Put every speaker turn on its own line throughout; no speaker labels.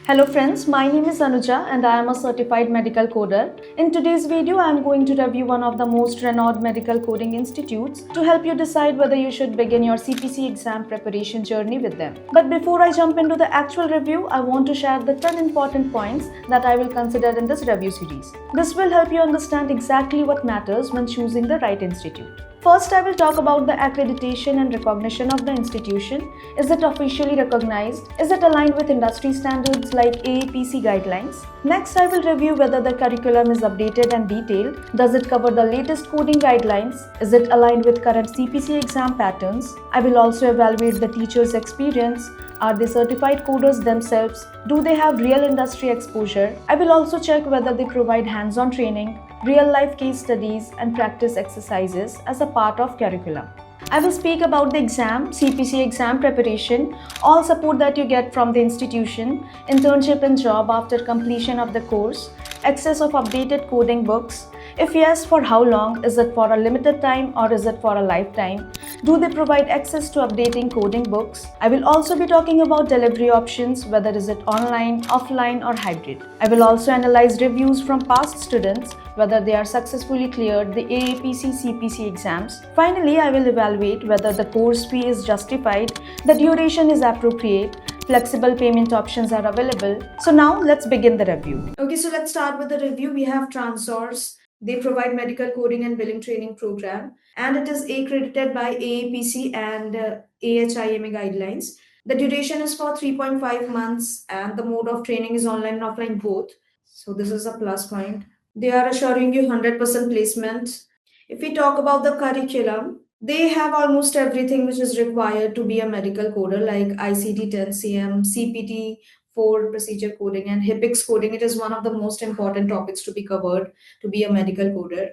Hello friends, my name is Anuja and I am a certified medical coder. In today's video, I am going to review one of the most renowned medical coding institutes to help you decide whether you should begin your CPC exam preparation journey with them. But before I jump into the actual review, I want to share the 10 important points that I will consider in this review series. This will help you understand exactly what matters when choosing the right institute. First, I will talk about the accreditation and recognition of the institution. Is it officially recognized? Is it aligned with industry standards like AAPC guidelines? Next, I will review whether the curriculum is updated and detailed. Does it cover the latest coding guidelines? Is it aligned with current CPC exam patterns? I will also evaluate the teacher's experience. Are they certified coders themselves? Do they have real industry exposure? I will also check whether they provide hands-on training, real-life case studies, and practice exercises as a part of curriculum. I will speak about the exam, CPC exam preparation, all support that you get from the institution, internship and job after completion of the course, access of updated coding books. If yes, for how long? Is it for a limited time or is it for a lifetime? Do they provide access to updating coding books? I will also be talking about delivery options, whether is it online, offline or hybrid. I will also analyze reviews from past students, whether they are successfully cleared the AAPC CPC exams. Finally, I will evaluate whether the course fee is justified, the duration is appropriate, flexible payment options are available. So now let's begin the review. Okay, so let's start with the review. We have Transorze. They provide medical coding and billing training program, and it is accredited by AAPC and AHIMA guidelines. The duration is for 3.5 months and the mode of training is online and offline both. So this is a plus point. They are assuring you 100% placement. If we talk about the curriculum, they have almost everything which is required to be a medical coder like ICD 10 CM, CPT, for procedure coding and HCPCS coding. It is one of the most important topics to be covered to be a medical coder.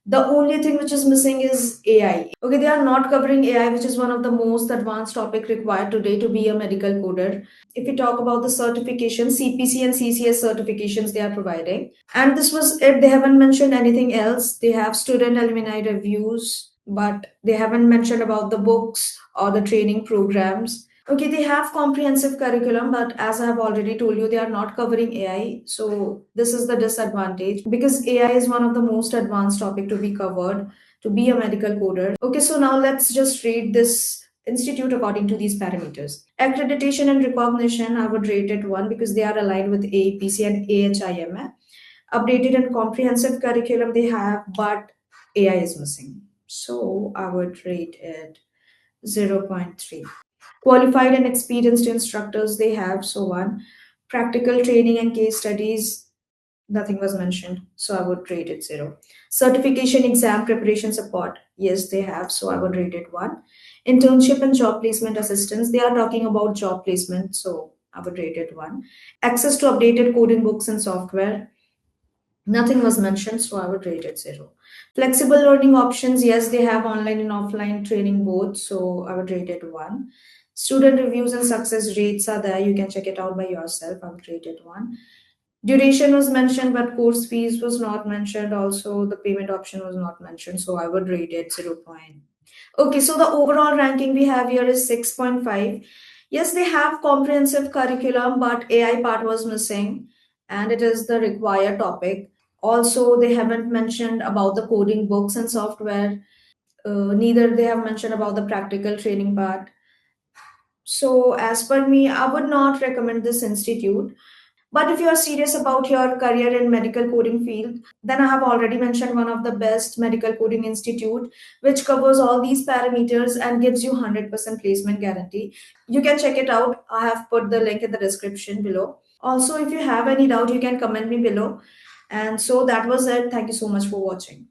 The only thing which is missing is AI. Okay, they are not covering AI, which is one of the most advanced topic required today to be a medical coder. If we talk about the certification, CPC and CCS certifications they are providing. And this was it. They haven't mentioned anything else. They have student alumni reviews, but they haven't mentioned about the books or the training programs. Okay, they have comprehensive curriculum, but as I have already told you, they are not covering AI. So this is the disadvantage because AI is one of the most advanced topic to be covered to be a medical coder. Okay, so now let's just rate this institute according to these parameters. Accreditation and recognition, I would rate it 1 because they are aligned with AAPC and AHIMA. Updated and comprehensive curriculum they have, but AI is missing. So I would rate it 0.3. Qualified and experienced instructors they have, so 1. Practical training and case studies, nothing was mentioned, so I would rate it 0. Certification exam preparation support, yes they have, so I would rate it 1. Internship and job placement assistance, they are talking about job placement, so I would rate it 1. Access to updated coding books and software, nothing was mentioned, so I would rate it 0. Flexible learning options, yes, they have online and offline training both, so I would rate it 1. Student reviews and success rates are there. You can check it out by yourself. I would rate it 1. Duration was mentioned, but course fees was not mentioned. Also, the payment option was not mentioned, so I would rate it 0. Okay, so the overall ranking we have here is 6.5. Yes, they have comprehensive curriculum, but AI part was missing, and it is the required topic. Also, they haven't mentioned about the coding books and software. Neither they have mentioned about the practical training part. So, as per me, I would not recommend this institute. But if you are serious about your career in medical coding field, then I have already mentioned one of the best medical coding institute, which covers all these parameters and gives you 100% placement guarantee. You can check it out. I have put the link in the description below. Also, if you have any doubt, you can comment me below. And so that was it. Thank you so much for watching.